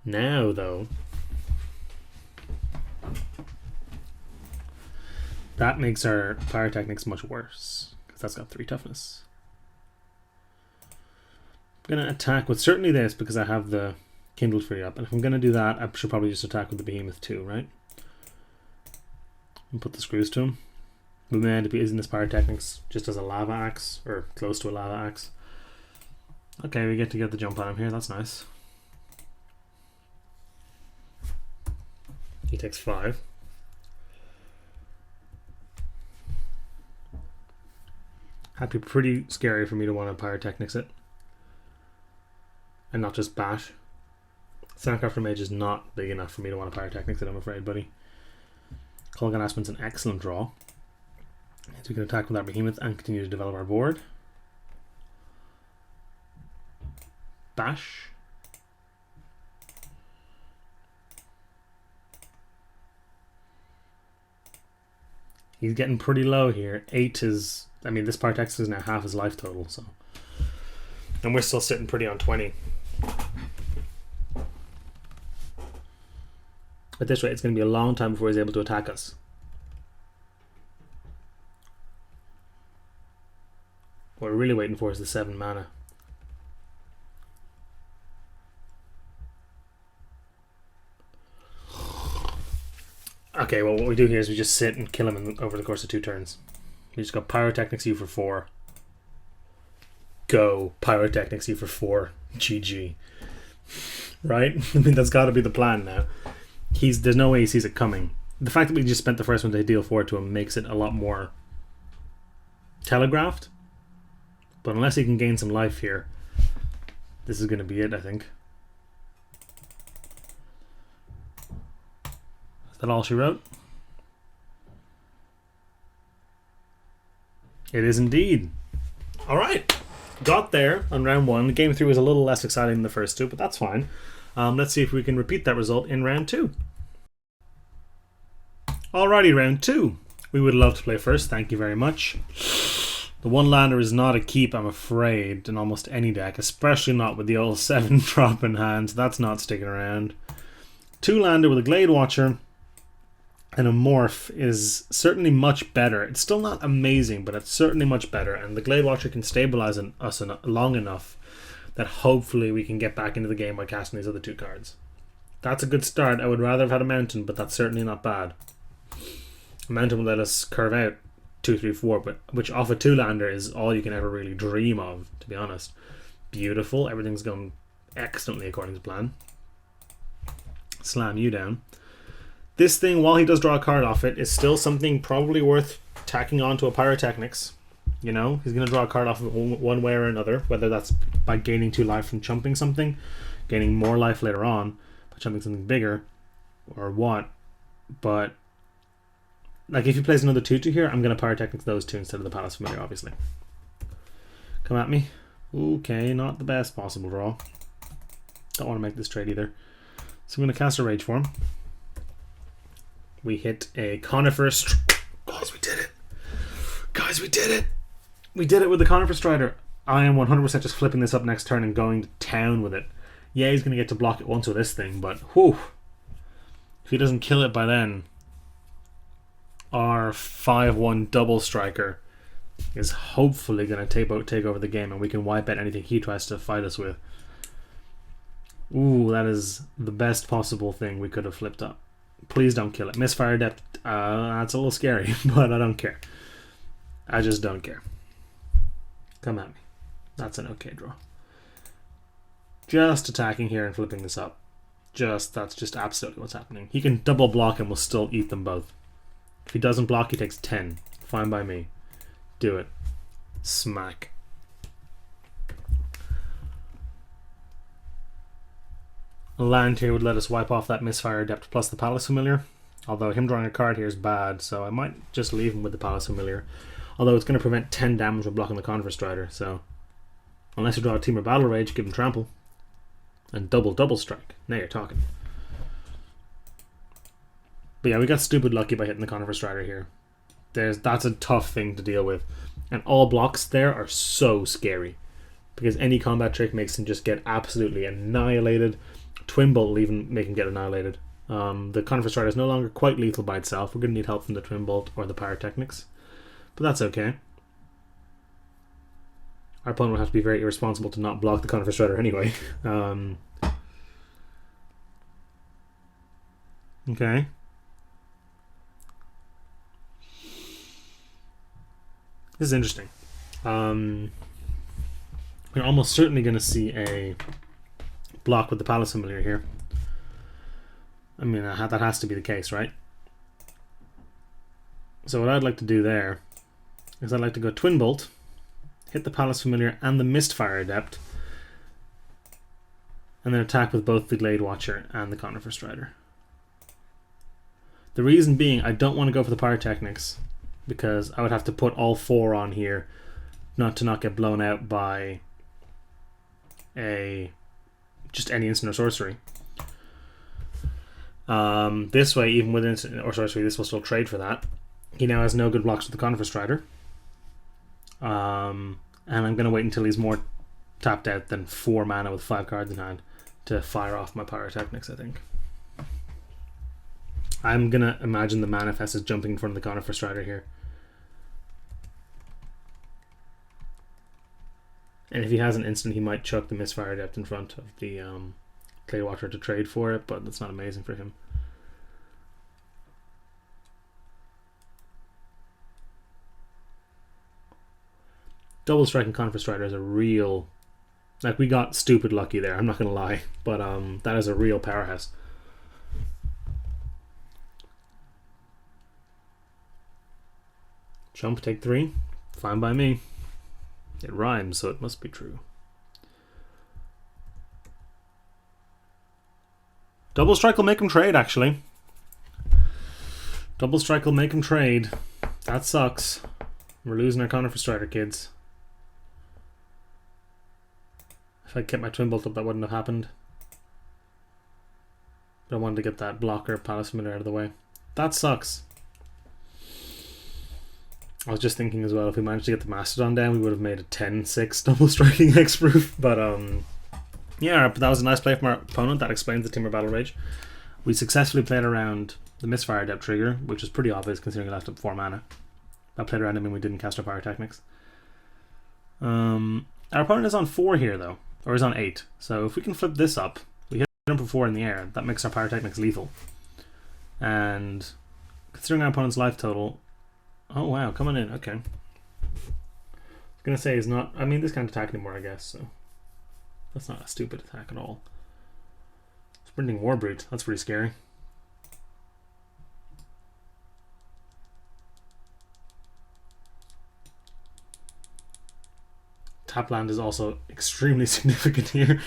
now, though, that makes our Pyrotechnics much worse because that's got 3 toughness. I'm going to attack with certainly this because I have the Kindled Fury up. And if I'm going to do that, I should probably just attack with the Behemoth too, right? And put the screws to him. We may end up using this Pyrotechnics just as a lava axe, or close to a lava axe. Okay, we get to get the jump on him here, that's nice. He takes 5. That'd be pretty scary for me to want to Pyrotechnics it. And not just bash. Soundcrafter Mage is not big enough for me to want to Pyrotechnics it, I'm afraid, buddy. Colgan Aspen's an excellent draw. So we can attack with our Behemoth and continue to develop our board. Bash. He's getting pretty low here. 8 is... I mean, this Pyrotechnics is now half his life total, so... And we're still sitting pretty on 20. At this rate, it's going to be a long time before he's able to attack us. What we're really waiting for is the 7 mana. Okay, well, what we do here is we just sit and kill him over the course of 2 turns. We just got Pyrotechnics you for 4. Go. Pyrotechnics you for 4. GG. Right? I mean, that's got to be the plan now. There's no way he sees it coming. The fact that we just spent the first one to deal 4 to him makes it a lot more telegraphed. But unless he can gain some life here, this is going to be it, I think. Is that all she wrote? It is indeed. Alright. Got there on round 1. Game 3 was a little less exciting than the first 2, but that's fine. Let's see if we can repeat that result in round 2. Alrighty, round 2. We would love to play first, thank you very much. The 1-lander is not a keep, I'm afraid, in almost any deck, especially not with the old 7-drop in hand. That's not sticking around. 2-lander with a Glade Watcher and a Morph is certainly much better. It's still not amazing, but it's certainly much better, and the Glade Watcher can stabilize us long enough that hopefully we can get back into the game by casting these other 2 cards. That's a good start. I would rather have had a Mountain, but that's certainly not bad. A Mountain will let us curve out 2, 3, 4, but which off a 2-lander is all you can ever really dream of, to be honest. Beautiful. Everything's going excellently according to plan. Slam you down. This thing, while he does draw a card off it, is still something probably worth tacking on to a Pyrotechnics. You know, he's going to draw a card off of it one way or another, whether that's by gaining 2 life from chumping something, gaining more life later on by chumping something bigger, or what. But, like, if he plays another 2-2 here, I'm going to Pyrotechnics those 2 instead of the Palace Familiar, obviously. Come at me. Okay, not the best possible draw. Don't want to make this trade either. So I'm going to cast a Rage Form. We hit a Conifer Strider. Guys, we did it. Guys, we did it. We did it with the Conifer Strider. I am 100% just flipping this up next turn and going to town with it. Yeah, he's going to get to block it once with this thing, but whew. If he doesn't kill it by then, our 5-1 double striker is hopefully going to take over the game and we can wipe out anything he tries to fight us with. Ooh, that is the best possible thing we could have flipped up. Please don't kill it. Misfire Depth, that's a little scary, but I don't care. I just don't care. Come at me. That's an okay draw. Just attacking here and flipping this up. That's just absolutely what's happening. He can double block and we'll still eat them both. If he doesn't block, he takes 10. Fine by me. Do it. Smack. A land here would let us wipe off that Misfire Adept plus the Palace Familiar. Although him drawing a card here is bad, so I might just leave him with the Palace Familiar. Although it's going to prevent 10 damage with blocking the Conifer Strider, so... Unless you draw a Temur Battle Rage, give him Trample. And double strike. Now you're talking. But yeah, we got stupid lucky by hitting the Conifer Strider here. That's a tough thing to deal with. And all blocks there are so scary. Because any combat trick makes him just get absolutely annihilated. Twin Bolt will even make him get annihilated. The Conifer Strider is no longer quite lethal by itself. We're going to need help from the Twin Bolt or the Pyrotechnics. But that's okay. Our opponent will have to be very irresponsible to not block the Conifer Strider anyway. Okay. This is interesting. We're almost certainly going to see a block with the Palace Familiar here. I mean, that has to be the case, right? So what I'd like to do there is I'd like to go Twin Bolt, hit the Palace Familiar and the Mistfire Adept, and then attack with both the Glade Watcher and the Conifer Strider. The reason being, I don't want to go for the Pyrotechnics, because I would have to put all 4 on here not to not get blown out by just any instant or sorcery. This way, even with instant or sorcery, this will still trade for that. He now has no good blocks with the Conifer Strider. And I'm going to wait until he's more tapped out than 4 mana with 5 cards in hand to fire off my Pyrotechnics, I think. I'm going to imagine the Manifest is jumping in front of the Conifer Strider here. And if he has an instant, he might chuck the Misfire Adept in front of the Clay Watcher to trade for it, but that's not amazing for him. Double striking Conifer Strider is a real... Like, we got stupid lucky there, I'm not going to lie. But that is a real powerhouse. Jump, take 3. Fine by me. It rhymes, so it must be true. Double strike will make him trade, actually. Double strike will make him trade. That sucks. We're losing our Conifer Strider, kids. If I kept my Twin Bolt up, that wouldn't have happened. But I wanted to get that blocker Palace Familiar out of the way. That sucks. I was just thinking as well, if we managed to get the Mastodon down, we would have made a 10-6 double striking hexproof. But yeah, but that was a nice play from our opponent. That explains the Temur Battle Rage. We successfully played around the Misfire Adept trigger, which is pretty obvious considering he left up 4 mana. I played around him and we didn't cast our Pyrotechnics. Our opponent is on 4 here though, or he's on 8. So if we can flip this up, we hit him for 4 in the air, that makes our Pyrotechnics lethal. And considering our opponent's life total, oh wow, coming in, okay. I was going to say he's not, I mean this can't attack anymore I guess, so that's not a stupid attack at all. Sprinting Warbrute, that's pretty scary. Tap land is also extremely significant here.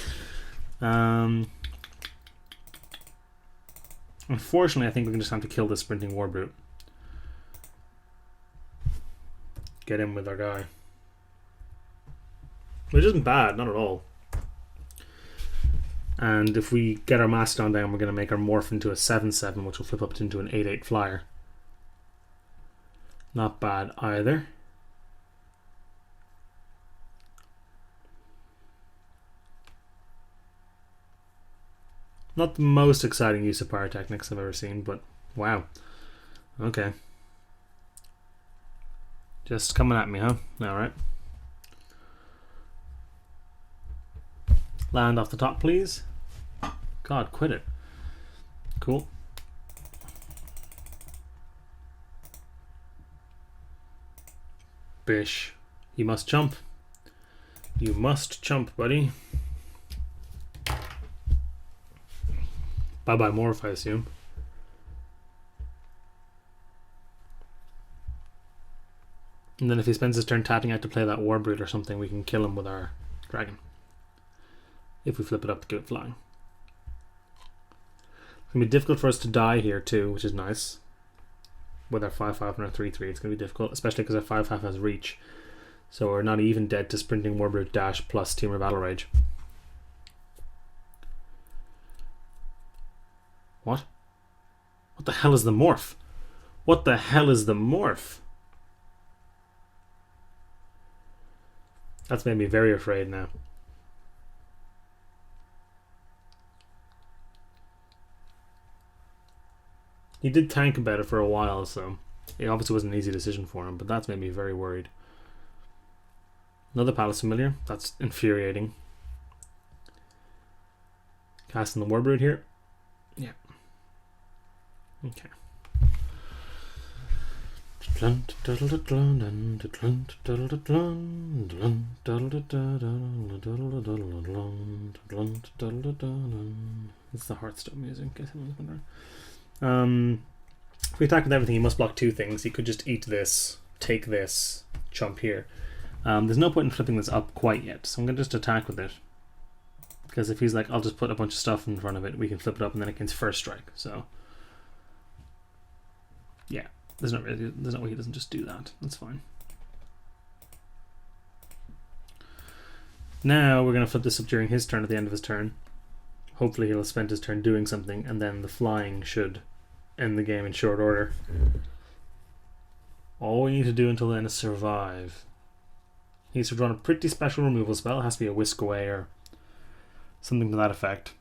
Unfortunately, I think we can just have to kill this Sprinting Warbrute. Get in with our guy. Which isn't bad, not at all. And if we get our Mastodon down, we're going to make our Morph into a 7/7, which will flip up into an 8/8 flyer. Not bad either. Not the most exciting use of Pyrotechnics I've ever seen, but wow. Okay. Just coming at me, huh? Alright. Land off the top, please. God, quit it. Cool. Bish. You must jump. You must jump, buddy. Bye-bye Morph, I assume. And then if he spends his turn tapping out to play that Warbrood or something, we can kill him with our dragon. If we flip it up to get it flying. It's going to be difficult for us to die here too, which is nice. With our 5-5 and our 3-3, it's going to be difficult, especially because our 5-5 has reach. So we're not even dead to Sprinting Warbrood Dash plus Temur Battle Rage. What? What the hell is the morph? What the hell is the morph? That's made me very afraid now. He did tank about it for a while, so it obviously wasn't an easy decision for him, but that's made me very worried. Another Palace Familiar. That's infuriating. Casting the Warbrood here. Yeah. Okay. This is the Hearthstone music, in case anyone's wondering. If we attack with everything, he must block two things. He could just eat this, take this, chump here. There's no point in flipping this up quite yet, so I'm going to just attack with it. Because if he's like, I'll just put a bunch of stuff in front of it, we can flip it up and then it can first strike. So, yeah, there's no way he doesn't just do that. That's fine. Now we're going to flip this up during his turn at the end of his turn. Hopefully he'll spend his turn doing something, and then the flying should end the game in short order. All we need to do until then is survive. He needs to run a pretty special removal spell. It has to be a Whisk Away or something to that effect.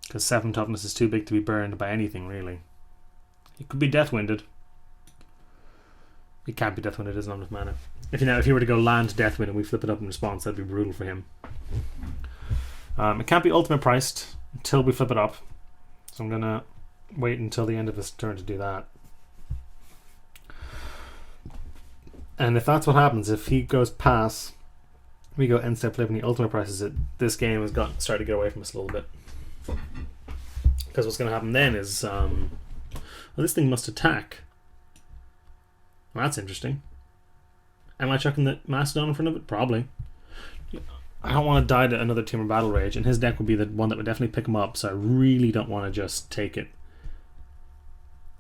Because 7 toughness is too big to be burned by anything, really. It could be Deathwinded. It can't be Deathwinded, it doesn't have enough mana. If he were to go land Deathwind and we flip it up in response, that'd be brutal for him. It can't be ultimate priced until we flip it up. So I'm going to wait until the end of his turn to do that. And if that's what happens, if he goes pass, we go end step flip and he ultimate prices it, this game has started to get away from us a little bit. Because what's going to happen then is, well, this thing must attack. Well, that's interesting. Am I chucking the Mastodon in front of it? Probably. I don't want to die to another Temur Battle Rage, and his deck would be the one that would definitely pick him up, so I really don't want to just take it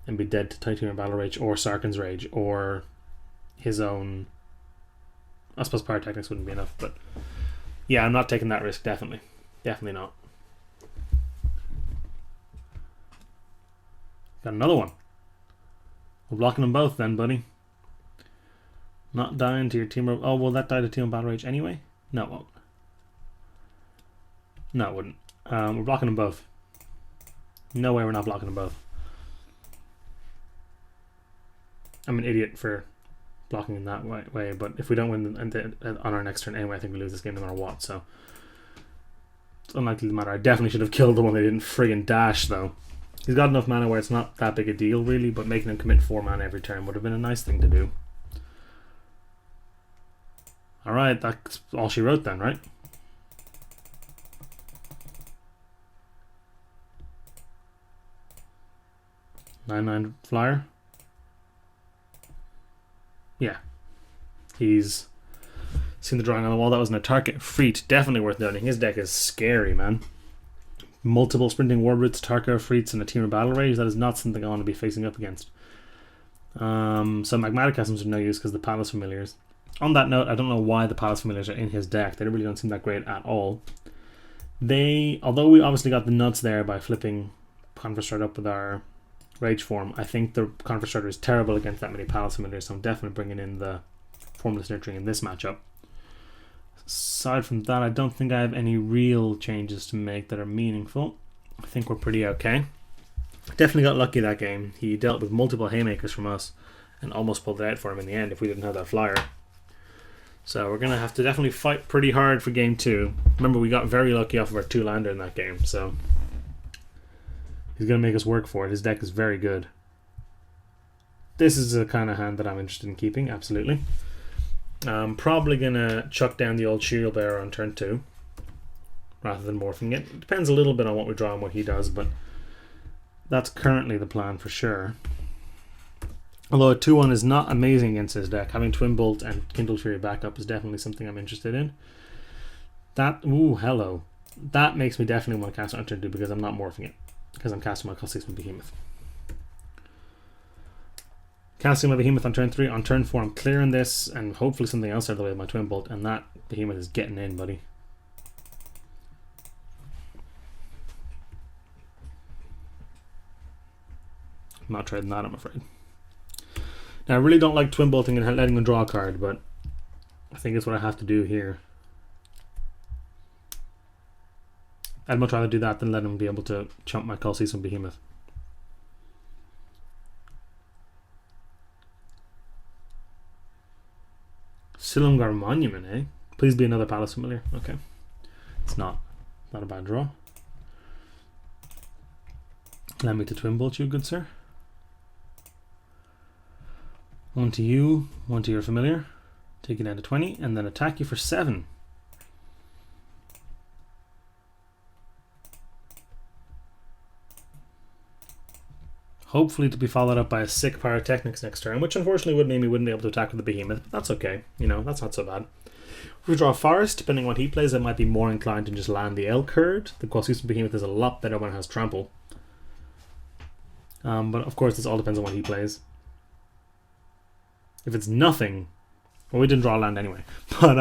and be dead to Temur Battle Rage or Sarkhan's Rage or his own. I suppose Pyrotechnics wouldn't be enough, but yeah, I'm not taking that risk, definitely. Definitely not. Got another one. We're blocking them both then, buddy. Not dying to your Temur. Oh, will that die to Temur Battle Rage anyway? No, it won't. No, it wouldn't. We're blocking them both. No way we're not blocking them both. I'm an idiot for blocking in that way, but if we don't win on our next turn anyway, I think we lose this game no matter what, so it's unlikely to matter. I definitely should have killed the one they didn't friggin' dash, though. He's got enough mana where it's not that big a deal, really, but making him commit 4 mana every turn would have been a nice thing to do. Alright, that's all she wrote then, right? Nine flyer. Yeah. He's seen the drawing on the wall. That wasn't a target. Freet, definitely worth noting. His deck is scary, man. Multiple Sprinting Warbroods, Tarka, Freets, and a Temur Battle Rage. That is not something I want to be facing up against. Some Magmatic Chasms are no use because the Palace Familiars. On that note, I don't know why the Palace Familiars are in his deck. They really don't seem that great at all. Although we obviously got the nuts there by flipping Converstrate up with our Rage form, I think the Converstrator is terrible against that many Palace Familiars, so I'm definitely bringing in the Formless Nurturing in this matchup. Aside from that, I don't think I have any real changes to make that are meaningful. I think we're pretty okay. Definitely got lucky that game. He dealt with multiple haymakers from us and almost pulled it out for him in the end if we didn't have that flyer. So we're going to have to definitely fight pretty hard for game 2. Remember, we got very lucky off of our 2-lander in that game, so he's going to make us work for it. His deck is very good. This is the kind of hand that I'm interested in keeping, absolutely. I'm probably going to chuck down the old Shield Bearer on turn 2. rather than morphing it. It depends a little bit on what we draw and what he does, but that's currently the plan for sure. Although a 2-1 is not amazing against his deck, having Twin Bolt and Kindle Fury backup is definitely something I'm interested in. That, ooh, hello. That makes me definitely want to cast it on turn 2 because I'm not morphing it. Because I'm casting my Cosseisman Behemoth. Casting my Behemoth on turn 3. On turn 4 I'm clearing this and hopefully something else out of the way with my Twin Bolt, and that Behemoth is getting in, buddy. I'm not trading that, I'm afraid. Now I really don't like Twin Bolting and letting him draw a card, but I think it's what I have to do here. I'd much rather do that than let him be able to chump my Cosseisman Behemoth. Silumgar Monument, eh? Please be another Palace Familiar. Okay. It's not. Not a bad draw. Allow me to Twin Bolt you, good sir. 1 to you, 1 to your familiar. Take you down to 20, and then attack you for 7. Hopefully to be followed up by a sick Pyrotechnics next turn, which unfortunately would mean we wouldn't be able to attack with the Behemoth, but that's okay. You know, that's not so bad. If we draw a Forest, depending on what he plays, I might be more inclined to just land the Elk Herd. The Cosseisman Behemoth is a lot better when it has Trample. But of course, this all depends on what he plays. If it's nothing, well, we didn't draw land anyway, but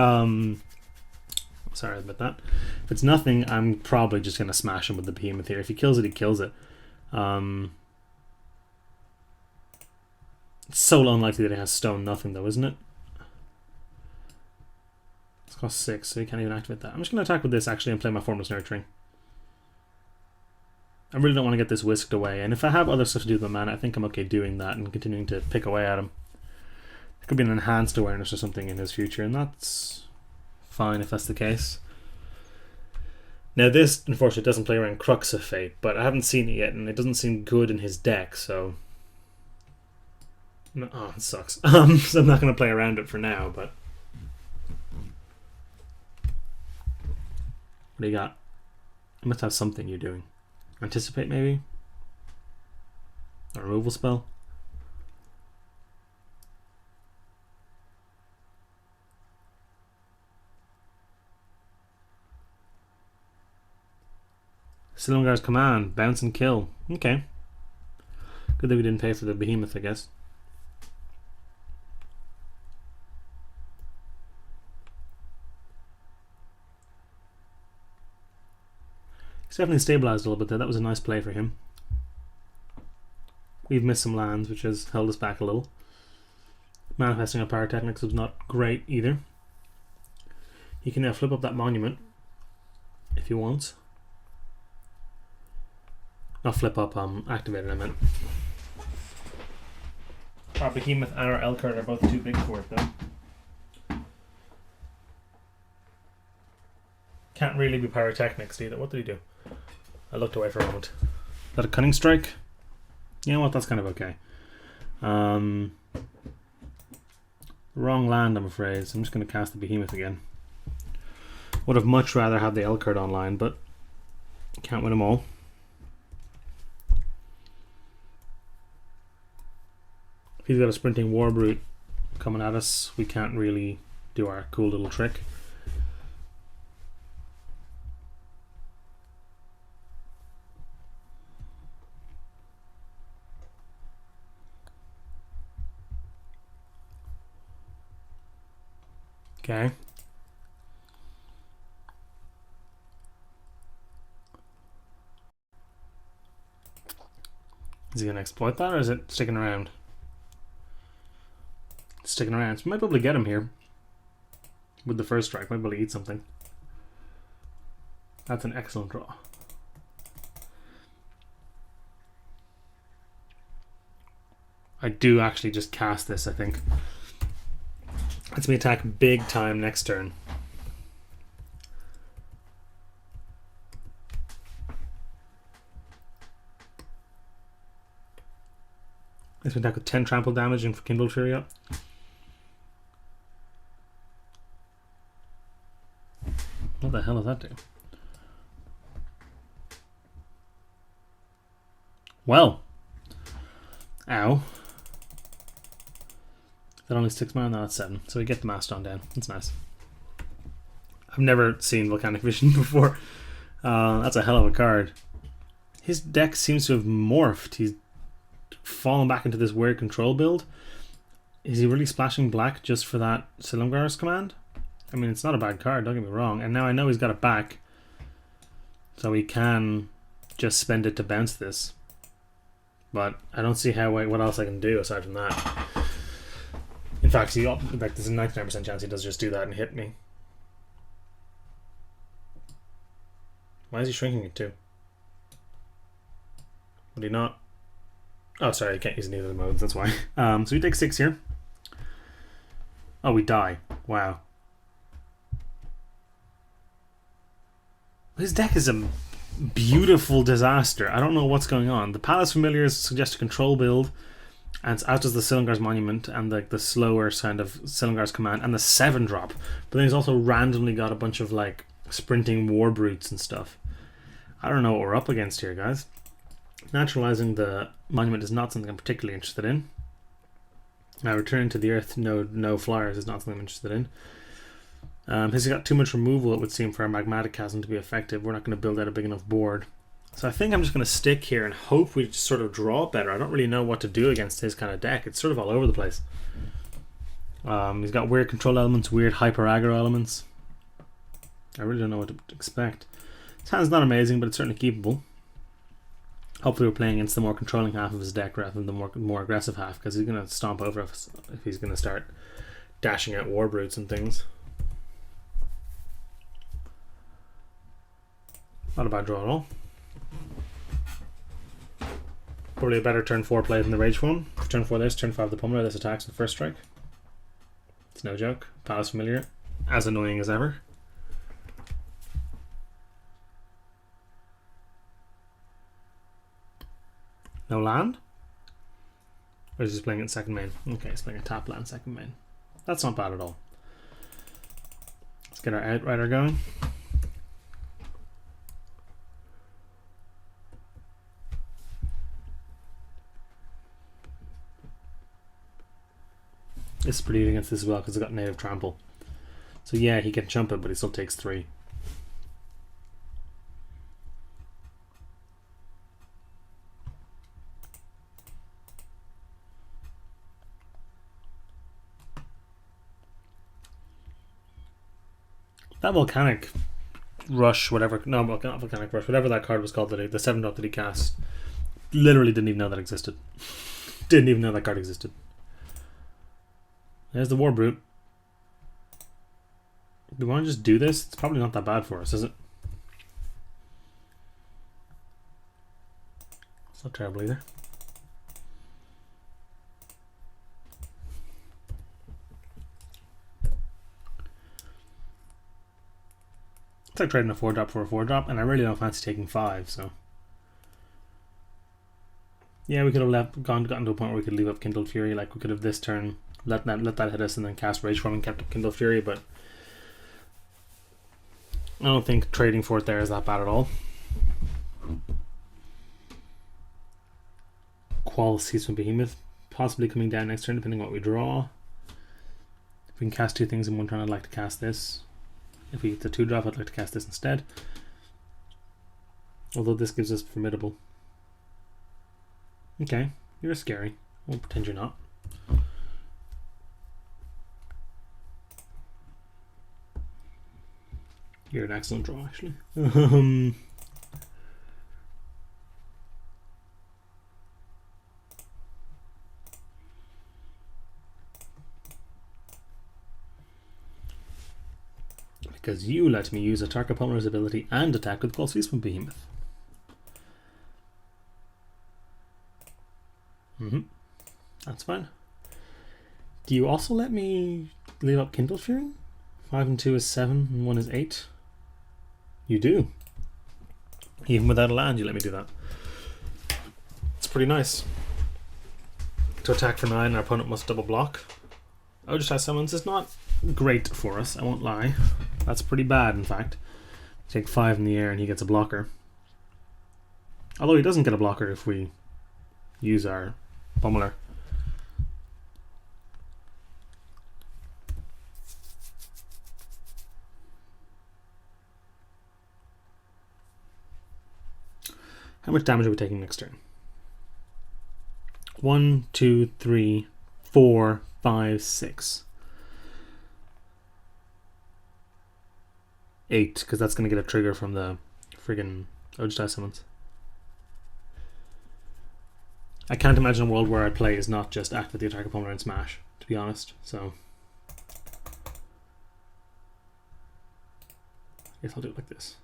sorry about that. If it's nothing, I'm probably just going to smash him with the Behemoth here. If he kills it, he kills it. It's so unlikely that it has stone nothing though, isn't it? It's cost 6, so you can't even activate that. I'm just going to attack with this actually and play my Formless Nurturing. I really don't want to get this whisked away, and if I have other stuff to do with my mana, I think I'm okay doing that and continuing to pick away at him. There could be an enhanced awareness or something in his future, and that's fine if that's the case. Now this, unfortunately, doesn't play around Crux of Fate, but I haven't seen it yet, and it doesn't seem good in his deck, so... Oh, it sucks. So I'm not going to play around it for now, but... What do you got? You must have something you're doing. Anticipate, maybe? A removal spell? Silumgar's Command, bounce and kill. Okay. Good that we didn't pay for the Behemoth, I guess. He's definitely stabilized a little bit there. That was a nice play for him. We've missed some lands, which has held us back a little. Manifesting a Pyrotechnics was not great either. He can now flip up that Monument if he wants. Not flip up, activate it, I meant. Our Behemoth and our Elkhart are both too big for it, though. Can't really be Pyrotechnics either. What did he do? I looked away for a moment. Is that a Cunning Strike? You know what? That's kind of okay. Wrong land, I'm afraid. So I'm just going to cast the Behemoth again. Would have much rather had the Elkhart online, but can't win them all. If he's got a Sprinting Warbrute coming at us, we can't really do our cool little trick. Okay. Is he going to exploit that, or is it sticking around? Sticking around. So we might be able to get him here with the first strike. Might be able to eat something. That's an excellent draw. I do actually just cast this, I think. Lets me attack big time next turn. Lets me attack with 10 trample damage and Kindle Fury up. What the hell does that do? Well. Ow. That only 6 mana? No, that's 7. So we get the Mastodon down. That's nice. I've never seen Volcanic Vision before. That's a hell of a card. His deck seems to have morphed. He's fallen back into this weird control build. Is he really splashing black just for that Silumgar's command? I mean, it's not a bad card, don't get me wrong. And now I know he's got it back. So he can just spend it to bounce this. But I don't see what else I can do aside from that. In fact, there's a 99% chance he does just do that and hit me. Why is he shrinking it too? Would he not? Oh, sorry, I can't use neither of the modes, that's why. So we take 6 here. Oh, we die. Wow. His deck is a beautiful disaster. I don't know what's going on. The Palace Familiars suggest a control build, and it's out as the Silumgar's Monument and the slower kind of Silumgar's Command and the 7-drop. But then he's also randomly got a bunch of like sprinting war brutes and stuff. I don't know what we're up against here, guys. Naturalizing the Monument is not something I'm particularly interested in. Now, returning to the Earth, no flyers is not something I'm interested in. He's got too much removal, it would seem, for our Magmatic Chasm to be effective. We're not going to build out a big enough board. So I think I'm just going to stick here and hope we just sort of draw better. I don't really know what to do against his kind of deck. It's sort of all over the place. He's got weird control elements, weird hyper aggro elements. I really don't know what to expect. His hand's not amazing, but it's certainly keepable. Hopefully we're playing against the more controlling half of his deck rather than the more aggressive half, because he's going to stomp over us if he's going to start dashing out war brutes and things. Not a bad draw at all. Probably a better turn 4 play than the Rage one. Turn 4 this, turn 5 the Pummeler, this attacks with first strike. It's no joke. Palace Familiar, as annoying as ever. No land? Or is he playing it second main? Okay, he's playing a tap land second main. That's not bad at all. Let's get our Outrider going. This is pretty good against this as well because it's got native trample. So yeah, he can jump it, but he still takes 3. That Volcanic Rush, whatever, no, not Volcanic Rush, whatever that card was called, the 7-drop that he cast, literally didn't even know that existed. Didn't even know that card existed. There's the War Brute. Do we want to just do this? It's probably not that bad for us, is it? It's not terrible either. It's like trading a 4-drop for a 4-drop, and I really don't fancy taking 5, so. Yeah, we could have gotten to a point where we could leave up Kindled Fury, like we could have this turn, let that hit us and then cast Rage Form and kept up Kindled Fury, but I don't think trading for it there is that bad at all. Qual Seasman Behemoth, possibly coming down next turn depending on what we draw. If we can cast 2 things in one turn, I'd like to cast this. If we get the 2-drop, I'd like to cast this instead. Although this gives us Formidable. Okay, you're scary. I won't pretend you're not. You're an excellent draw, actually. Because you let me use a Tarka Pummeler's ability and attack with Qual Seasman Behemoth. That's fine. Do you also let me leave up Kindled Fury? 5 and 2 is 7 and 1 is 8. You do. Even without a land, you let me do that. It's pretty nice. To attack for 9, our opponent must double block. Ojai Summons is not great for us, I won't lie. That's pretty bad, in fact. Take 5 in the air and he gets a blocker. Although he doesn't get a blocker if we use our pummeler. How much damage are we taking next turn? 1, 2, 3, 4, 5, 6. 8, because that's going to get a trigger from the friggin' Ojtai summons. I can't imagine a world where I'd play is not just activate the attack opponent and smash, to be honest, so I guess I'll do it like this.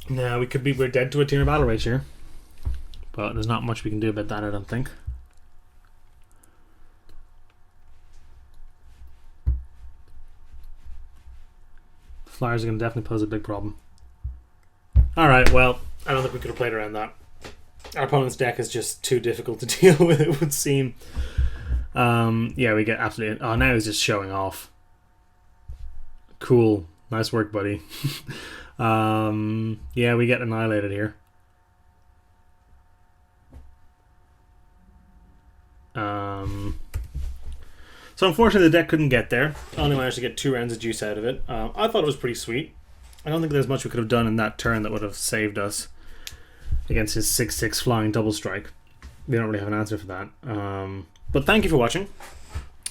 Now we're dead to a team of battle rage here, but there's not much we can do about that, I don't think. Flyers are going to definitely pose a big problem. Alright, well, I don't think we could have played around that. Our opponent's deck is just too difficult to deal with, it would seem. Yeah, we get absolutely... Oh, now he's just showing off. Cool. Nice work, buddy. Yeah, we get annihilated here. So unfortunately the deck couldn't get there. I only managed to get 2 rounds of juice out of it. I thought it was pretty sweet. I don't think there's much we could have done in that turn that would have saved us against his 6/6 flying double strike. We don't really have an answer for that. But thank you for watching.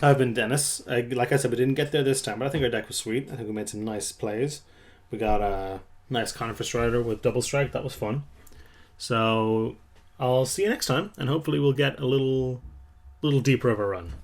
I've been Dennis. Like I said, we didn't get there this time, but I think our deck was sweet. I think we made some nice plays. We got a nice Conifer Strider with double strike. That was fun. So I'll see you next time, and hopefully we'll get a little deeper of a run.